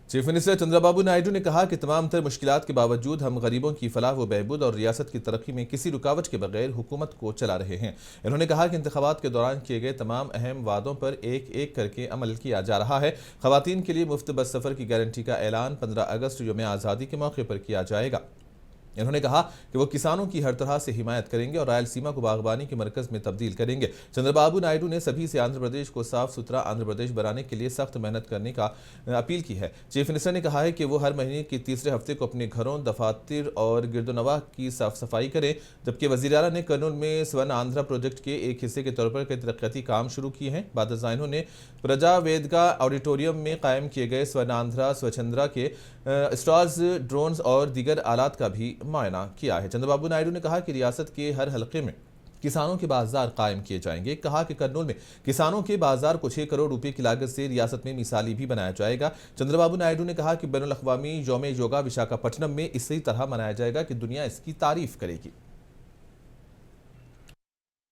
Chief minister Chandrababu Naidu ने कहा कि तमाम तर मुश्किलात के बावजूद हम गरीबों की फलाह व बहबूद और रियासत की तरक्की में किसी रुकावट के बगैर हुकूमत को चला रहे हैं। इन्होंने कहा कि इंतखाबात के दौरान किए गए तमाम अहम वादों पर एक एक करके अमल किया जा रहा है। खवातीन के लिए मुफ्त बस सफ़र की गारंटी का ऐलान 15 अगस्त यौम आज़ादी के मौके पर किया जाएगा। इन्होंने कहा कि वो किसानों की हर तरह से हिमायत करेंगे और रायलसीमा को बागबानी के मरकज़ में तब्दील करेंगे। चंद्रबाबू नायडू ने सभी से आंध्र प्रदेश को साफ सुथरा आंध्र प्रदेश बनाने के लिए सख्त मेहनत करने का अपील की है। चीफ मिनिस्टर ने कहा है कि वो हर महीने के तीसरे हफ्ते को अपने घरों, दफातर और गिरदोनवाह की साफ सफाई करें। जबकि वज़ीर आला ने कर्नूल में स्वर्ण आंध्रा प्रोजेक्ट के एक हिस्से के तौर पर कई तरक्याती काम शुरू किए हैं। बाद इन्होंने प्रजा वेदका ऑडिटोरियम में कायम किए गए स्वर्ण आंध्रा स्वच्छंद्रा के स्टॉल्स, ड्रोन्स और दीगर आलात का भी मुआयना किया है। चंद्रबाबू नायडू ने कहा कि रियासत के हर हलके में किसानों के बाजार कायम किए जाएंगे। कहा कि कर्नूल में किसानों के बाजार को 6 करोड़ रुपए की लागत से रियासत में मिसाली भी बनाया जाएगा। चंद्रबाबू नायडू ने कहा कि बैनुल अक़वामी यौम योगा विशाखापट्टनम में इसी तरह मनाया जाएगा कि दुनिया इसकी तारीफ करेगी।